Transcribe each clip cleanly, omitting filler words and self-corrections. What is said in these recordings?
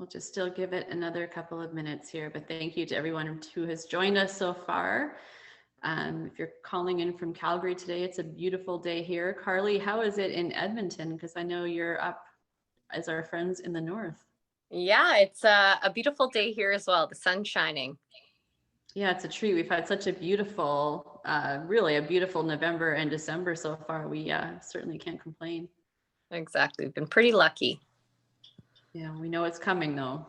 We'll just still give it another couple of minutes here, but thank you to everyone who has joined us so far. If you're calling in from Calgary today, it's a beautiful day here. Carly, how is it in Edmonton? Because I know you're up as our friends in the north. Yeah, it's a beautiful day here as well. The sun's shining. Yeah, it's a treat. We've had such a beautiful, really a beautiful November and December so far. We certainly can't complain. Exactly. We've been pretty lucky. Yeah, we know it's coming though.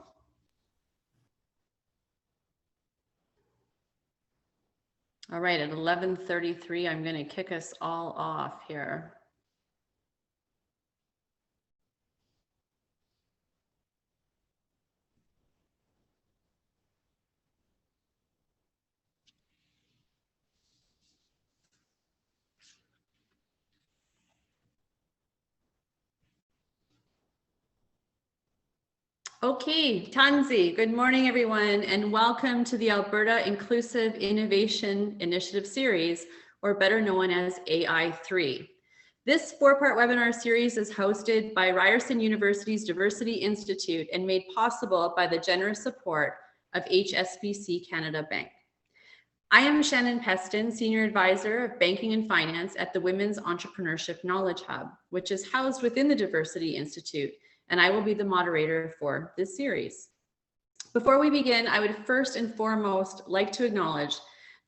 All right, at 11:33, I'm going to kick us all off here. Okay, Tanzi, good morning, everyone, and welcome to the Alberta Inclusive Innovation Initiative Series, or better known as AI3. This four-part webinar series is hosted by Ryerson University's Diversity Institute and made possible by the generous support of HSBC Canada Bank. I am Shannon Peston, Senior Advisor of Banking and Finance at the Women's Entrepreneurship Knowledge Hub, which is housed within the Diversity Institute, and I will be the moderator for this series. Before we begin, I would first and foremost like to acknowledge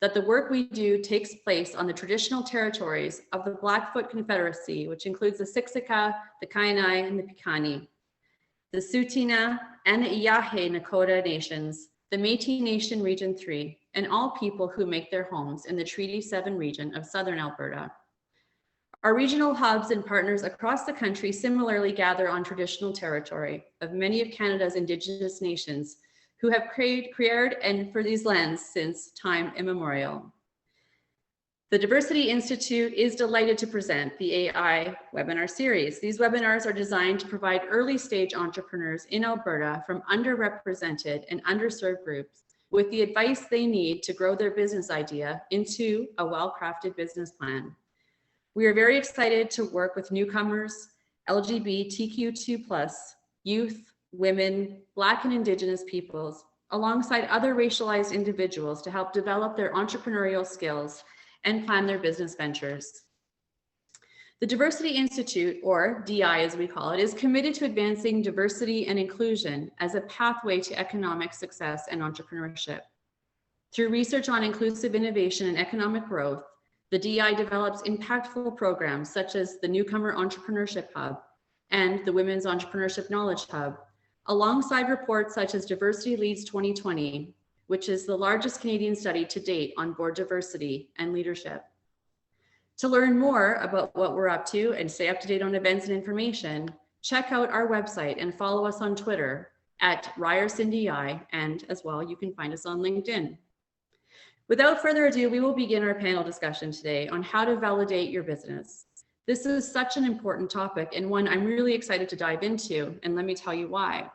that the work we do takes place on the traditional territories of the Blackfoot Confederacy, which includes the Siksika, the Kainai, and the Piikani, the Tsuut'ina and the Îyârhe Nakoda nations, the Métis Nation Region 3, and all people who make their homes in the Treaty 7 region of Southern Alberta. Our regional hubs and partners across the country similarly gather on traditional territory of many of Canada's Indigenous nations who have created and for these lands since time immemorial. The Diversity Institute is delighted to present the AI webinar series. These webinars are designed to provide early stage entrepreneurs in Alberta from underrepresented and underserved groups with the advice they need to grow their business idea into a well-crafted business plan. We are very excited to work with newcomers, LGBTQ2+, youth, women, Black and Indigenous peoples, alongside other racialized individuals to help develop their entrepreneurial skills and plan their business ventures. The Diversity Institute, or DI as we call it, is committed to advancing diversity and inclusion as a pathway to economic success and entrepreneurship. Through research on inclusive innovation and economic growth, the DI develops impactful programs such as the Newcomer Entrepreneurship Hub and the Women's Entrepreneurship Knowledge Hub, alongside reports such as Diversity Leads 2020, which is the largest Canadian study to date on board diversity and leadership. To learn more about what we're up to and stay up to date on events and information, check out our website and follow us on Twitter at RyersonDI, and as well, you can find us on LinkedIn. Without further ado, we will begin our panel discussion today on how to validate your business. This is such an important topic and one I'm really excited to dive into, and let me tell you why.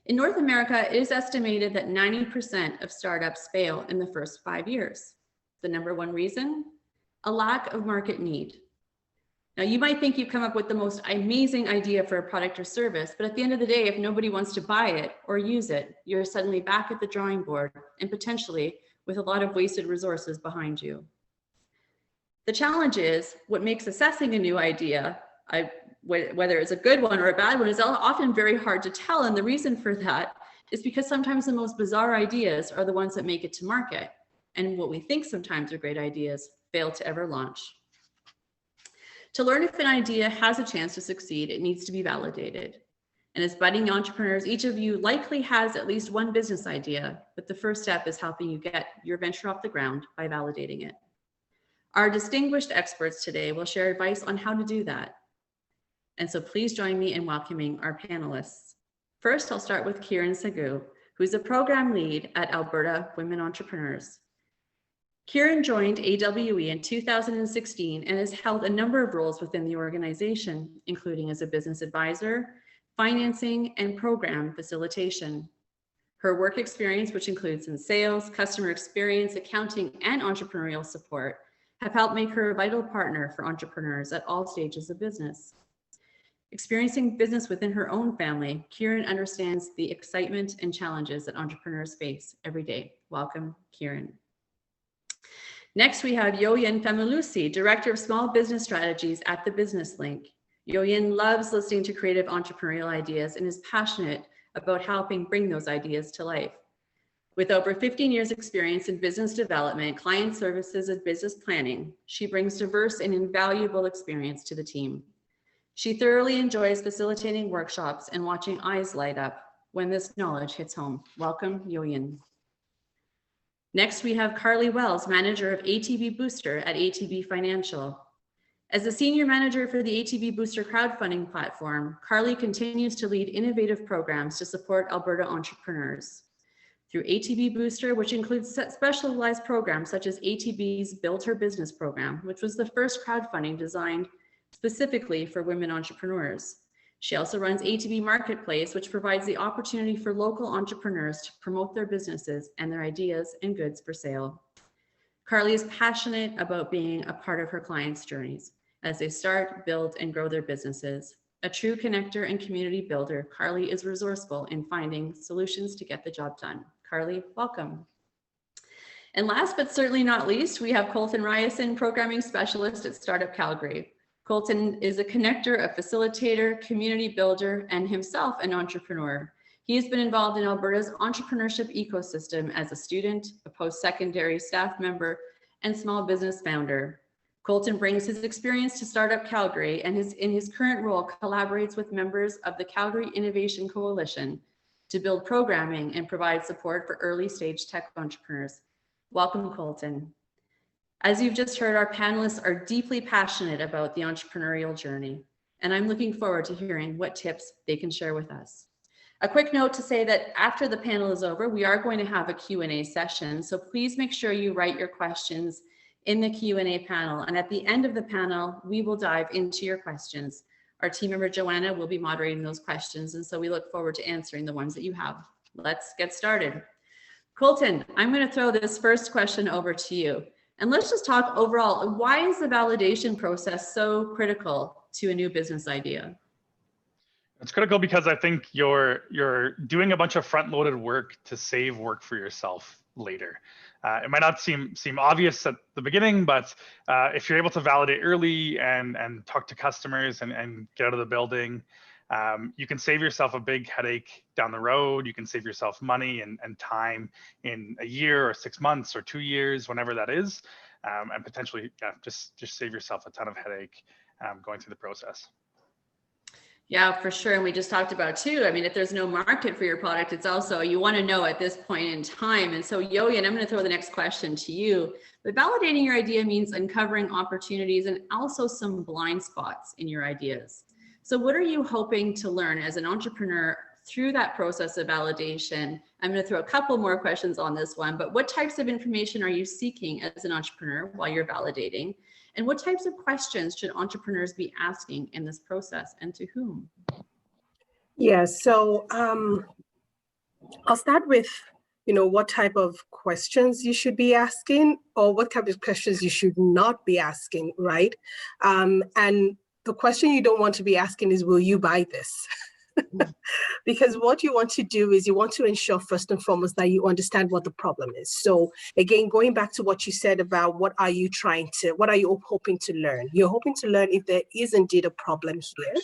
In North America, it is estimated that 90% of startups fail in the first 5 years. The number one reason? A lack of market need. Now, you might think you've come up with the most amazing idea for a product or service, but at the end of the day, if nobody wants to buy it or use it, you're suddenly back at the drawing board and potentially with a lot of wasted resources behind you. The challenge is what makes assessing a new idea, whether it's a good one or a bad one, is often very hard to tell. And the reason for that is because sometimes the most bizarre ideas are the ones that make it to market. And what we think sometimes are great ideas fail to ever launch. To learn if an idea has a chance to succeed, it needs to be validated. And as budding entrepreneurs, each of you likely has at least one business idea, but the first step is helping you get your venture off the ground by validating it. Our distinguished experts today will share advice on how to do that. And so please join me in welcoming our panelists. First, I'll start with Kiran Sagu, who's a program lead at Alberta Women Entrepreneurs. Kiran joined AWE in 2016 and has held a number of roles within the organization, including as a business advisor, financing, and program facilitation. Her work experience, which includes in sales, customer experience, accounting, and entrepreneurial support, have helped make her a vital partner for entrepreneurs at all stages of business. Experiencing business within her own family, Kieran understands the excitement and challenges that entrepreneurs face every day. Welcome, Kieran. Next, we have Yoyin Familusi, Director of Small Business Strategies at the Business Link. Yoyin loves listening to creative entrepreneurial ideas and is passionate about helping bring those ideas to life. With over 15 years experience in business development, client services, and business planning, she brings diverse and invaluable experience to the team. She thoroughly enjoys facilitating workshops and watching eyes light up when this knowledge hits home. Welcome, Yoyin. Next, we have Carly Wells, Manager of ATB Booster at ATB Financial. As the Senior Manager for the ATB Booster crowdfunding platform, Carly continues to lead innovative programs to support Alberta entrepreneurs. Through ATB Booster, which includes specialized programs such as ATB's Build Her Business program, which was the first crowdfunding designed specifically for women entrepreneurs. She also runs ATB Marketplace, which provides the opportunity for local entrepreneurs to promote their businesses and their ideas and goods for sale. Carly is passionate about being a part of her clients' journeys as they start, build, and grow their businesses. A true connector and community builder, Carly is resourceful in finding solutions to get the job done. Carly, welcome. And last but certainly not least, we have Colton Ryerson, Programming Specialist at Startup Calgary. Colton is a connector, a facilitator, community builder, and himself an entrepreneur. He has been involved in Alberta's entrepreneurship ecosystem as a student, a post-secondary staff member, and small business founder. Colton brings his experience to Startup Calgary and in his current role collaborates with members of the Calgary Innovation Coalition to build programming and provide support for early stage tech entrepreneurs. Welcome, Colton. As you've just heard, our panelists are deeply passionate about the entrepreneurial journey, and I'm looking forward to hearing what tips they can share with us. A quick note to say that after the panel is over, we are going to have a Q&A session, so please make sure you write your questions in the Q&A panel, and at the end of the panel, we will dive into your questions. Our team member, Joanna, will be moderating those questions, and so we look forward to answering the ones that you have. Let's get started. Colton, I'm going to throw this first question over to you. And let's just talk overall, why is the validation process so critical to a new business idea? It's critical because I think you're doing a bunch of front-loaded work to save work for yourself later. It might not seem obvious at the beginning, but if you're able to validate early and talk to customers and get out of the building, you can save yourself a big headache down the road. You can save yourself money and time in a year or 6 months or 2 years, whenever that is, and potentially just save yourself a ton of headache going through the process. Yeah, for sure. And we just talked about too, I mean, if there's no market for your product, it's also, you want to know at this point in time. And so Yoyin, I'm going to throw the next question to you. But validating your idea means uncovering opportunities and also some blind spots in your ideas. So what are you hoping to learn as an entrepreneur through that process of validation? I'm going to throw a couple more questions on this one, but what types of information are you seeking as an entrepreneur while you're validating? And what types of questions should entrepreneurs be asking in this process, and to whom? Yeah, so I'll start with, what type of questions you should be asking, or what type of questions you should not be asking, right? And the question you don't want to be asking is, will you buy this? Because what you want to do is you want to ensure first and foremost that you understand what the problem is. So again, going back to what you said about what are you hoping to learn? You're hoping to learn if there is indeed a problem here.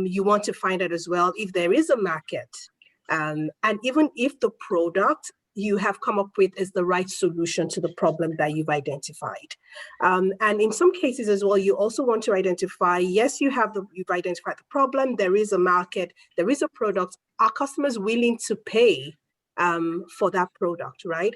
You want to find out as well if there is a market, and even if the product you have come up with is the right solution to the problem that you've identified. And in some cases as well, you also want to identify, yes, you've identified the problem, there is a market, there is a product, are customers willing to pay for that product, right?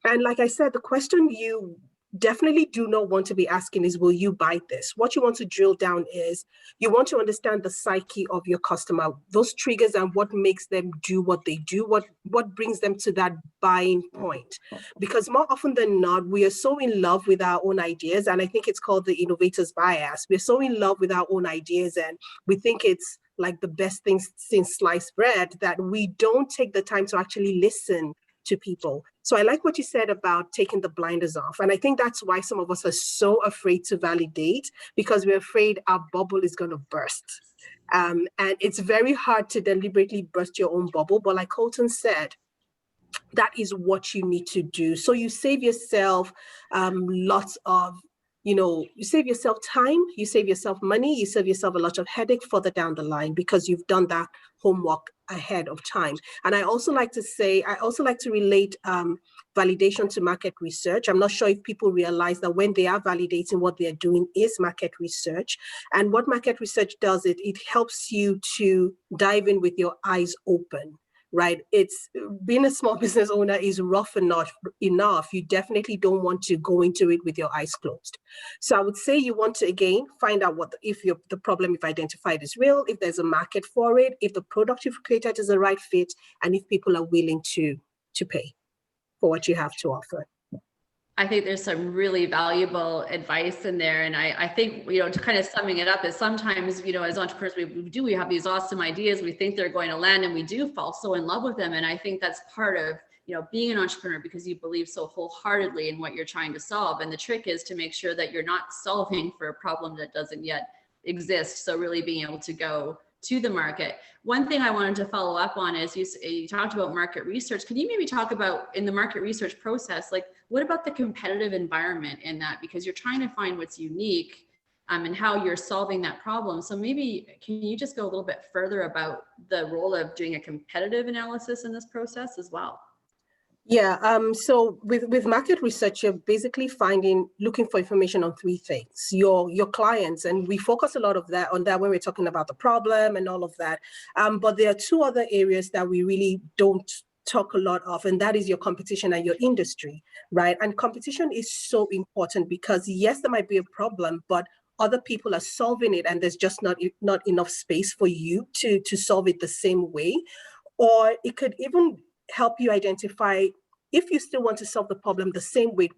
And like I said, the question you definitely do not want to be asking is, will you buy this? What you want to drill down is, you want to understand the psyche of your customer, those triggers and what makes them do what they do, what brings them to that buying point. Because more often than not, we are so in love with our own ideas, and I think it's called the innovator's bias. We're so in love with our own ideas and we think it's like the best thing since sliced bread that we don't take the time to actually listen to people. So I like what you said about taking the blinders off. And I think that's why some of us are so afraid to validate, because we're afraid our bubble is going to burst. And it's very hard to deliberately burst your own bubble. But like Colton said, that is what you need to do. So you save yourself lots of, you save yourself time, you save yourself money, you save yourself a lot of headache further down the line because you've done that homework ahead of time. And I also like to relate validation to market research. I'm not sure if people realize that when they are validating, what they're doing is market research. And what market research does, it helps you to dive in with your eyes open. Right? It's being a small business owner is rough enough. You definitely don't want to go into it with your eyes closed. So I would say you want to, again, find out if the problem you've identified is real, if there's a market for it, if the product you've created is the right fit, and if people are willing to pay for what you have to offer. I think there's some really valuable advice in there. And I think, to kind of summing it up is sometimes, as entrepreneurs, we have these awesome ideas. We think they're going to land and we do fall so in love with them. And I think that's part of, being an entrepreneur because you believe so wholeheartedly in what you're trying to solve. And the trick is to make sure that you're not solving for a problem that doesn't yet exist. So really being able to go to the market. One thing I wanted to follow up on is you talked about market research. Can you maybe talk about in the market research process, like what about the competitive environment in that? Because you're trying to find what's unique and how you're solving that problem. So maybe can you just go a little bit further about the role of doing a competitive analysis in this process as well? Yeah, so with market research, you're basically looking for information on three things. Your clients, and we focus a lot on that when we're talking about the problem and all of that. But there are two other areas that we really don't talk a lot of, and that is your competition and your industry, right? And competition is so important because yes, there might be a problem, but other people are solving it and there's just not enough space for you to solve it the same way. Or it could even help you identify, if you still want to solve the problem the same way,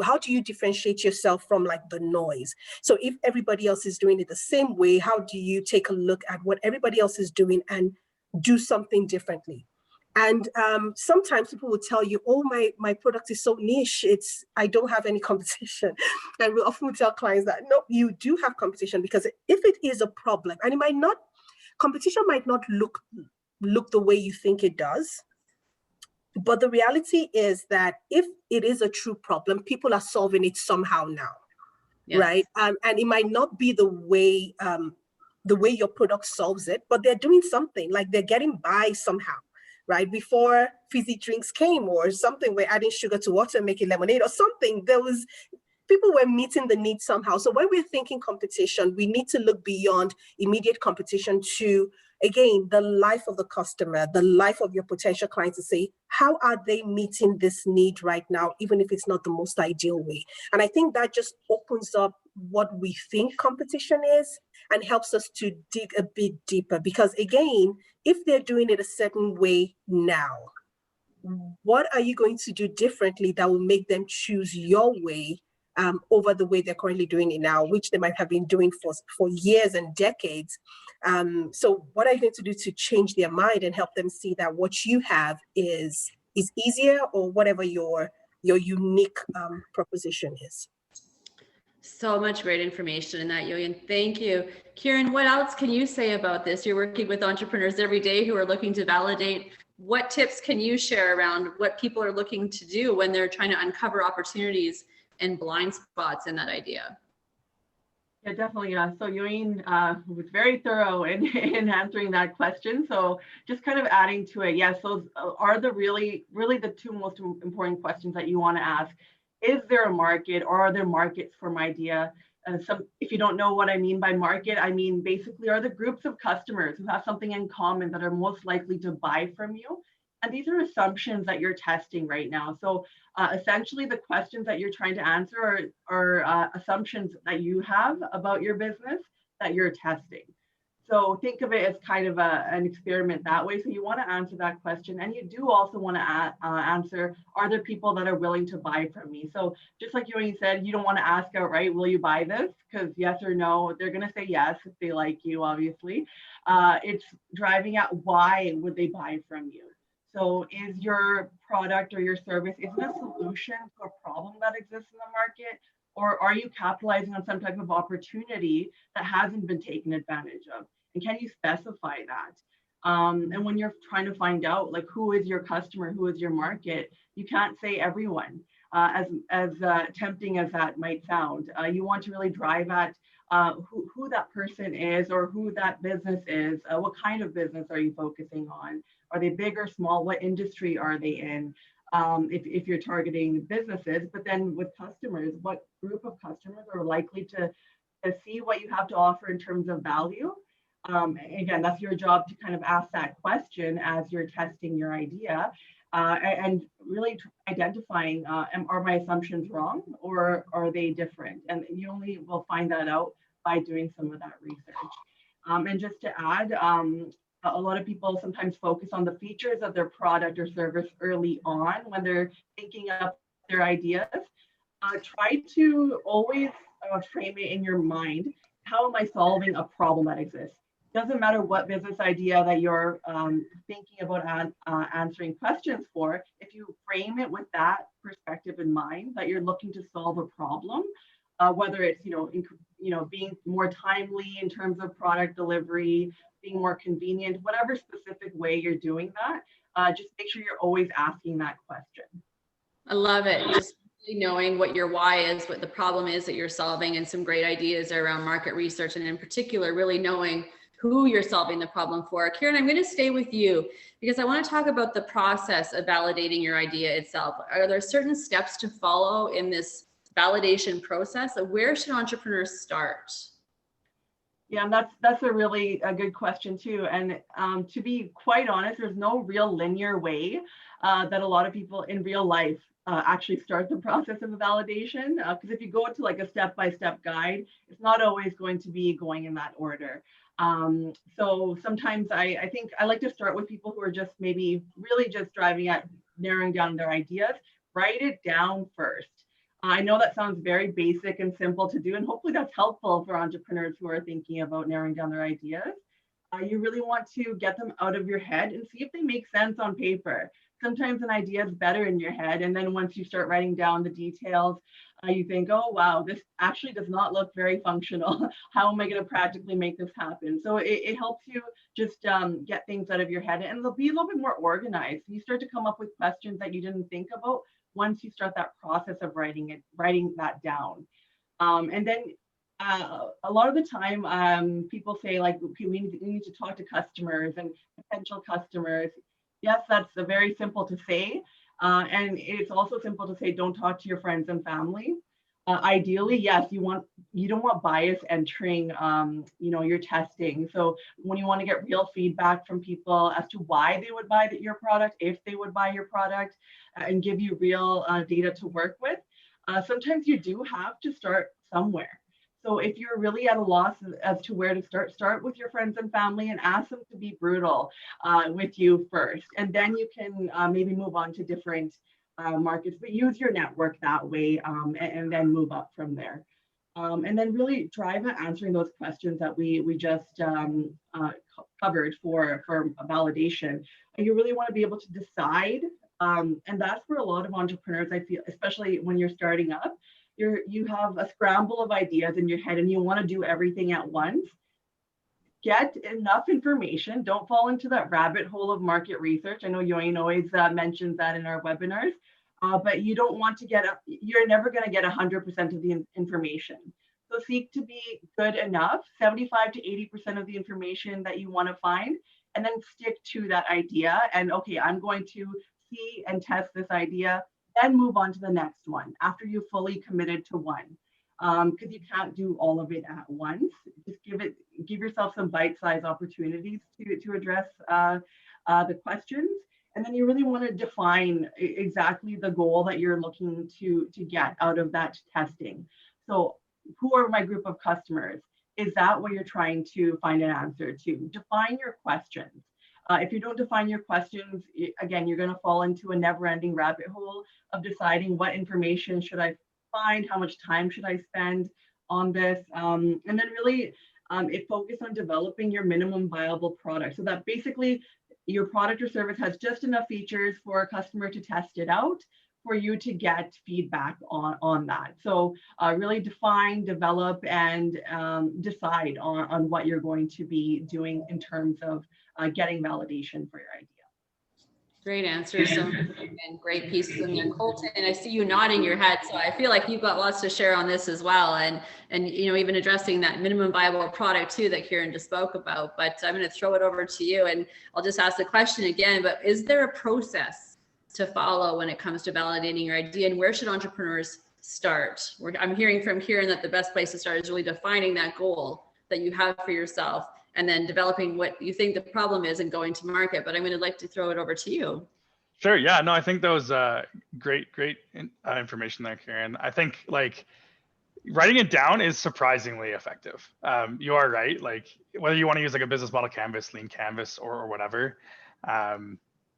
how do you differentiate yourself from like the noise? So if everybody else is doing it the same way, how do you take a look at what everybody else is doing and do something differently? And sometimes people will tell you, oh, my product is so niche, I don't have any competition. And we often tell clients that, no, you do have competition, because if it is a problem, and competition might not look the way you think it does, but the reality is that if it is a true problem, people are solving it somehow now, yes. Right? And it might not be the way your product solves it, but they're doing something, like they're getting by somehow, right? Before fizzy drinks came or something, we're adding sugar to water, making lemonade or something. People were meeting the need somehow. So when we're thinking competition, we need to look beyond immediate competition to, again, the life of the customer, the life of your potential clients, to say, how are they meeting this need right now, even if it's not the most ideal way? And I think that just opens up what we think competition is and helps us to dig a bit deeper. Because again, if they're doing it a certain way now, what are you going to do differently that will make them choose your way over the way they're currently doing it now, which they might have been doing for years and decades? So what are you going to do to change their mind and help them see that what you have is easier, or whatever your unique proposition is? So much great information in that, Yulian. Thank you. Kieran, what else can you say about this? You're working with entrepreneurs every day who are looking to validate. What tips can you share around what people are looking to do when they're trying to uncover opportunities and blind spots in that idea? Yeah, definitely. So Yulian was very thorough in answering that question. So just kind of adding to it, yes, those are the really the two most important questions that you want to ask. Is there a market, or are there markets for my idea? If you don't know what I mean by market, I mean basically are the groups of customers who have something in common that are most likely to buy from you. And these are assumptions that you're testing right now. So essentially the questions that you're trying to answer are assumptions that you have about your business that you're testing. So think of it as kind of an experiment that way. So you want to answer that question, and you do also want to answer, are there people that are willing to buy from me? So just like you said, you don't want to ask outright, will you buy this? Because yes or no, they're going to say yes if they like you, obviously. It's driving at why would they buy from you? So is your product or your service, is it a solution to a problem that exists in the market? Or are you capitalizing on some type of opportunity that hasn't been taken advantage of? And can you specify that? And when you're trying to find out like who is your customer, who is your market, you can't say everyone. As tempting as that might sound, you want to really drive at who that person is or who that business is. What kind of business are you focusing on? Are they big or small? What industry are they in? If you're targeting businesses, but then with customers, what group of customers are likely to see what you have to offer in terms of value? Again, that's your job to kind of ask that question as you're testing your idea, and really identifying, are my assumptions wrong or are they different? And you only will find that out by doing some of that research. And just to add, a lot of people sometimes focus on the features of their product or service early on when they're thinking up their ideas. Try to always frame it in your mind. How am I solving a problem that exists? Doesn't matter what business idea that you're thinking about answering questions for. If you frame it with that perspective in mind, that you're looking to solve a problem, whether it's being more timely in terms of product delivery, being more convenient, whatever specific way you're doing that, just make sure you're always asking that question. I love it. Just knowing what your why is, what the problem is that you're solving, and some great ideas around market research, and in particular, really knowing who you're solving the problem for. Karen, I'm going to stay with you because I want to talk about the process of validating your idea itself. Are there certain steps to follow in this validation process? Where should entrepreneurs start? Yeah, and that's a really good question too. And to be quite honest, there's no real linear way that a lot of people in real life actually start the process of a validation. Because if you go to like a step-by-step guide, it's not always going to be going in that order. So sometimes I think I like to start with people who are just maybe really just driving at narrowing down their ideas. Write it down first. I know that sounds very basic and simple to do, and hopefully that's helpful for entrepreneurs who are thinking about narrowing down their ideas. You really want to get them out of your head and see if they make sense on paper. Sometimes an idea is better in your head, and then once you start writing down the details, you think, oh, wow, this actually does not look very functional. How am I going to practically make this happen? So it helps you just get things out of your head, and they'll be a little bit more organized. You start to come up with questions that you didn't think about once you start that process of writing that down. And then a lot of the time, people say like, okay, we need to talk to customers and potential customers. Yes, that's very simple to say. And it's also simple to say, don't talk to your friends and family. Ideally, yes, you don't want bias entering, your testing. So when you want to get real feedback from people as to why they would buy your product, if they would buy your product, and give you real data to work with, sometimes you do have to start somewhere. So if you're really at a loss as to where to start with your friends and family and ask them to be brutal with you first, and then you can maybe move on to different markets, but use your network that way, and then move up from there. And then really drive at answering those questions that we just covered for validation. And you really want to be able to decide, and that's where a lot of entrepreneurs, I feel, especially when you're starting up, you have a scramble of ideas in your head and you want to do everything at once. Get enough information. Don't fall into that rabbit hole of market research. I know Yoin always mentions that in our webinars, but you don't want to you're never going to get 100% of the information. So seek to be good enough, 75 to 80% of the information that you want to find, and then stick to that idea. And okay, I'm going to see and test this idea, then move on to the next one after you've fully committed to one. Because you can't do all of it at once. Just give yourself some bite-sized opportunities to address the questions, and then you really want to define exactly the goal that you're looking to get out of that testing. So, who are my group of customers? Is that what you're trying to find an answer to? Define your questions. If you don't define your questions, again, you're going to fall into a never-ending rabbit hole of deciding what information should I find, how much time should I spend on this, and then really it focus on developing your minimum viable product, so that basically your product or service has just enough features for a customer to test it out, for you to get feedback on that. So really define, develop, and decide on what you're going to be doing in terms of getting validation for your idea. Great answers, and great pieces in there. Colton, I see you nodding your head, so I feel like you've got lots to share on this as well, and you know, even addressing that minimum viable product too that Kieran just spoke about. But I'm going to throw it over to you, and I'll just ask the question again. But is there a process to follow when it comes to validating your idea, and where should entrepreneurs start? I'm hearing from Kieran that the best place to start is really defining that goal that you have for yourself, and then developing what you think the problem is and going to market. But I'm going to like to throw it over to you. Sure. Yeah. No, I think that was great information there, Kieran. I think like writing it down is surprisingly effective. You are right. Like whether you want to use like a business model canvas, lean canvas, or whatever,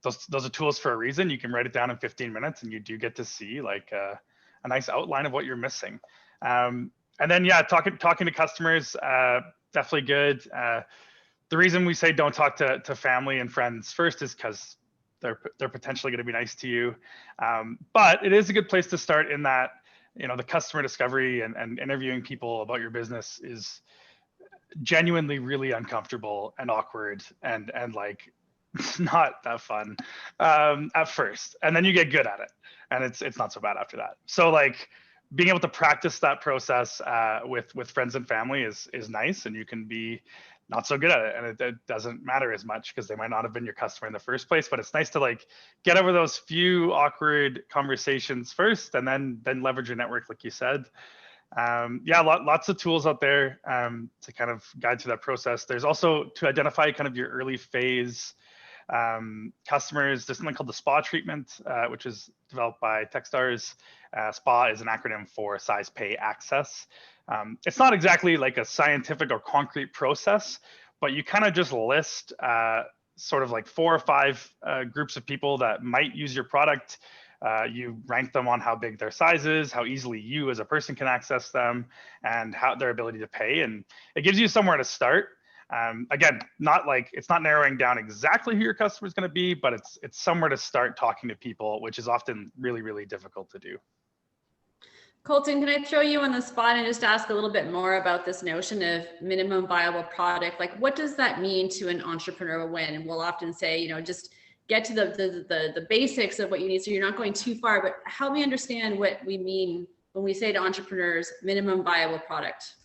those are tools for a reason. You can write it down in 15 minutes, and you do get to see like a nice outline of what you're missing. And then yeah, talking to customers. Definitely good. The reason we say don't talk to family and friends first is because they're potentially going to be nice to you. But it is a good place to start in that, you know, the customer discovery and interviewing people about your business is genuinely really uncomfortable and awkward and like not that fun at first. And then you get good at it, and it's not so bad after that. So like being able to practice that process with friends and family is nice, and you can be not so good at it, and it doesn't matter as much because they might not have been your customer in the first place. But it's nice to like get over those few awkward conversations first, and then leverage your network, like you said. Yeah, lots of tools out there to kind of guide through that process. There's also to identify kind of your early phase customers. There's something called the SPA treatment, which is developed by Techstars. SPA is an acronym for size, pay, access. It's not exactly like a scientific or concrete process, but you kind of just list sort of like 4 or 5 groups of people that might use your product. You rank them on how big their size is, how easily you as a person can access them, and how their ability to pay. And it gives you somewhere to start. Again, not like it's not narrowing down exactly who your customer is going to be, but it's somewhere to start talking to people, which is often really, really difficult to do. Colton, can I throw you on the spot and just ask a little bit more about this notion of minimum viable product? Like, what does that mean to an entrepreneur when we'll often say, you know, just get to the basics of what you need, so you're not going too far, but help me understand what we mean when we say to entrepreneurs, minimum viable product.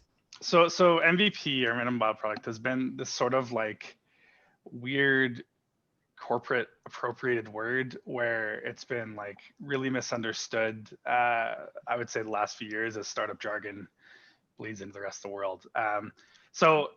So MVP, or minimum viable product, has been this sort of like weird corporate appropriated word where it's been like really misunderstood. I would say the last few years as startup jargon bleeds into the rest of the world. So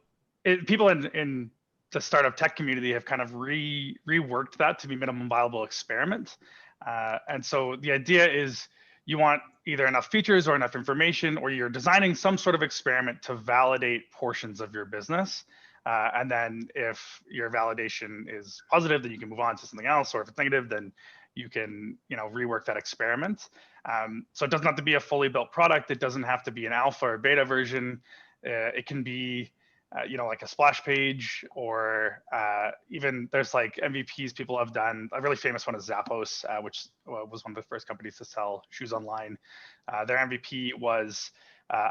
people in the startup tech community have kind of reworked that to be minimum viable experiment. And so the idea is you want either enough features or enough information, or you're designing some sort of experiment to validate portions of your business. And then if your validation is positive, then you can move on to something else. Or if it's negative, then you can, you know, rework that experiment. So it doesn't have to be a fully built product. It doesn't have to be an alpha or beta version. It can be, you know, like a splash page, or even there's like MVPs people have done. A really famous one is Zappos, which was one of the first companies to sell shoes online. Their MVP was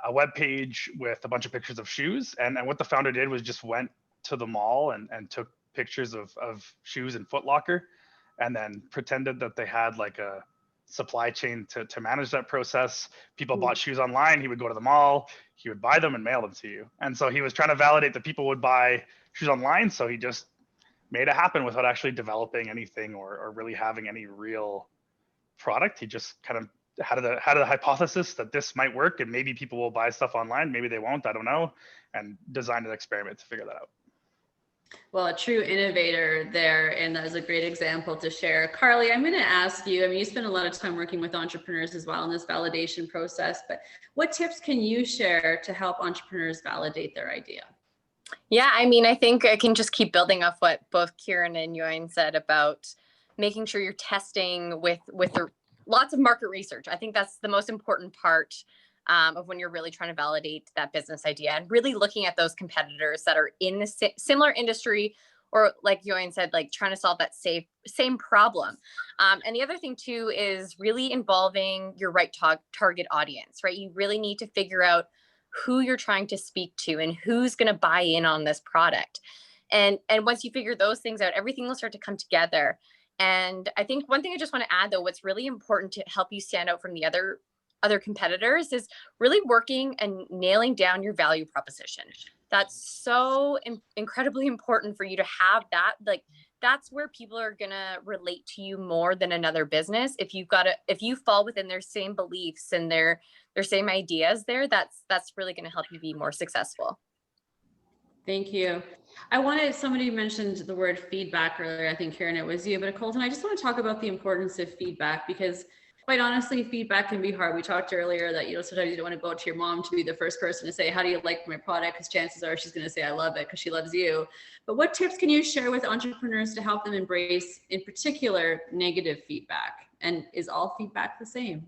a web page with a bunch of pictures of shoes. And what the founder did was just went to the mall and took pictures of shoes in Foot Locker, and then pretended that they had like a supply chain to manage that process. People bought shoes online. He would go to the mall, he would buy them and mail them to you. And so he was trying to validate that people would buy shoes online. So he just made it happen without actually developing anything or really having any real product. He just kind of had a hypothesis that this might work, and maybe people will buy stuff online, maybe they won't, I don't know, and designed an experiment to figure that out. Well, a true innovator there, and that is a great example to share. Carly, I'm going to ask you, I mean, you spend a lot of time working with entrepreneurs as well in this validation process, but what tips can you share to help entrepreneurs validate their idea? Yeah, I mean, I think I can just keep building off what both Kieran and Yoin said about making sure you're testing with lots of market research. I think that's the most important part of when you're really trying to validate that business idea, and really looking at those competitors that are in the similar industry or like Yoann said, like trying to solve that same problem. And the other thing too is really involving your right target audience, right? You really need to figure out who you're trying to speak to and who's going to buy in on this product. And once you figure those things out, everything will start to come together. And I think one thing I just want to add though, what's really important to help you stand out from the other competitors is really working and nailing down your value proposition. That's so incredibly important for you to have that. Like, that's where people are gonna relate to you more than another business. If you fall within their same beliefs and their same ideas there, that's really gonna help you be more successful. Thank you. Somebody mentioned the word feedback earlier. I think, Karen, it was you, but Colton, I just want to talk about the importance of feedback, because quite honestly, feedback can be hard. We talked earlier that, sometimes you don't want to go to your mom to be the first person to say, how do you like my product? Because chances are she's going to say, I love it, because she loves you. But what tips can you share with entrepreneurs to help them embrace, in particular, negative feedback? And is all feedback the same?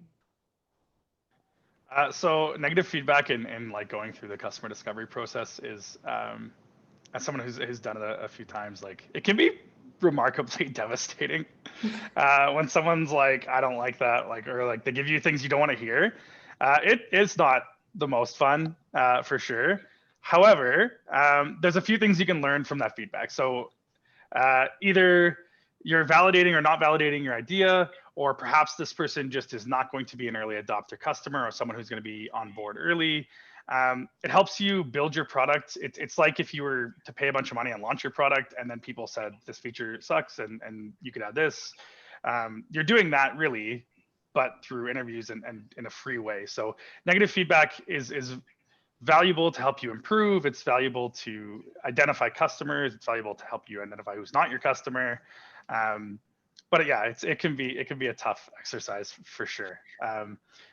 So negative feedback in like going through the customer discovery process is, as someone who's done it a few times, like it can be remarkably devastating when someone's like, I don't like that, like, or like they give you things you don't want to hear. It is not the most fun, for sure. However, there's a few things you can learn from that feedback. So either you're validating or not validating your idea, or perhaps this person just is not going to be an early adopter customer or someone who's going to be on board early. It helps you build your product. It's like if you were to pay a bunch of money and launch your product and then people said this feature sucks and you could add this. You're doing that really, but through interviews and in a free way. So negative feedback is valuable to help you improve. It's valuable to identify customers. It's valuable to help you identify who's not your customer. But yeah, it can be a tough exercise for sure.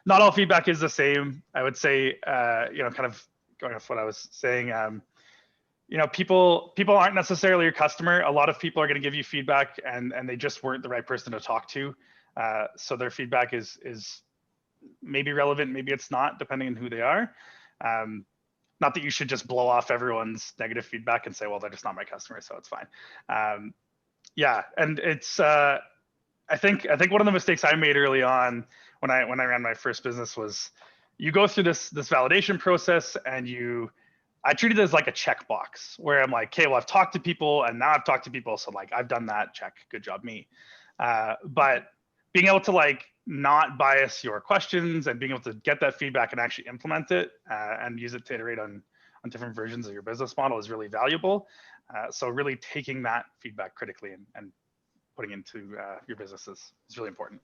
Not all feedback is the same. I would say, kind of going off what I was saying, people aren't necessarily your customer. A lot of people are going to give you feedback and they just weren't the right person to talk to. So their feedback is maybe relevant, maybe it's not, depending on who they are. Not that you should just blow off everyone's negative feedback and say, well, they're just not my customer, so it's fine. Yeah, and it's I think one of the mistakes I made early on when I ran my first business was you go through this validation process and I treat it as like a checkbox where I'm like, okay, well, I've talked to people and now I've talked to people, so like I've done that, check, good job me. But being able to like not bias your questions and being able to get that feedback and actually implement it and use it to iterate on different versions of your business model is really valuable. So really taking that feedback critically and putting into your businesses is really important.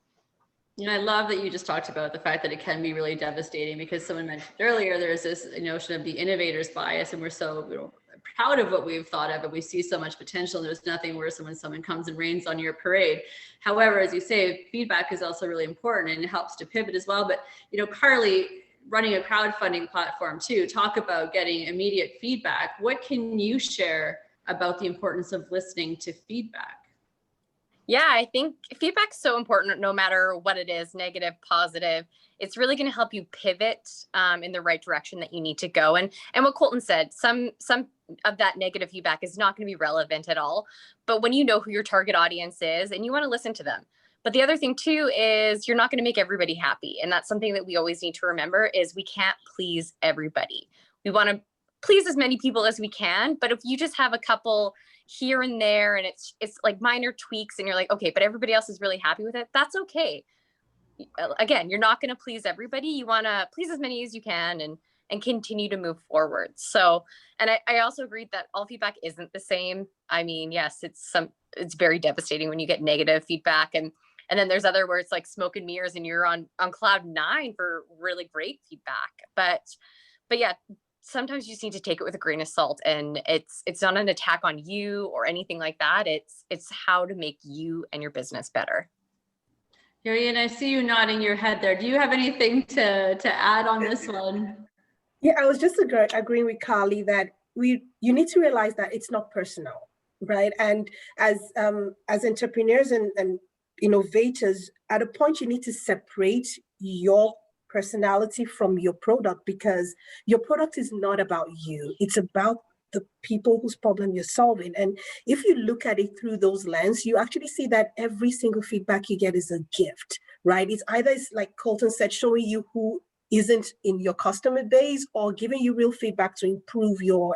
I love that you just talked about the fact that it can be really devastating, because someone mentioned earlier, there's this notion of the innovator's bias, and we're so proud of what we've thought of, and we see so much potential. There's nothing worse than when someone comes and rains on your parade. However, as you say, feedback is also really important and it helps to pivot as well. But, Carly, running a crowdfunding platform too, talk about getting immediate feedback. What can you share about the importance of listening to feedback? Yeah, I think feedback's so important no matter what it is, negative, positive. It's really going to help you pivot in the right direction that you need to go. And what Colton said, some of that negative feedback is not going to be relevant at all. But when you know who your target audience is and you want to listen to them. But the other thing too is you're not going to make everybody happy. And that's something that we always need to remember is we can't please everybody. We want to please as many people as we can. But if you just have a couple here and there and it's like minor tweaks and you're like, okay, but everybody else is really happy with it, that's okay. Again, you're not going to please everybody. You want to please as many as you can and continue to move forward. So, and I also agree that all feedback isn't the same. I mean, yes, it's very devastating when you get negative feedback and then there's other where it's like smoke and mirrors and you're on cloud 9 for really great feedback. But yeah, sometimes you just need to take it with a grain of salt, and it's not an attack on you or anything like that. It's how to make you and your business better. Yoann, I see you nodding your head there. Do you have anything to add on this one? Yeah, I was just agreeing with Carly that you need to realize that it's not personal, right? And as entrepreneurs and innovators, at a point you need to separate your personality from your product, because your product is not about you. It's about the people whose problem you're solving. And if you look at it through those lenses, you actually see that every single feedback you get is a gift, right? It's either, it's like Colton said, showing you who isn't in your customer base, or giving you real feedback to improve your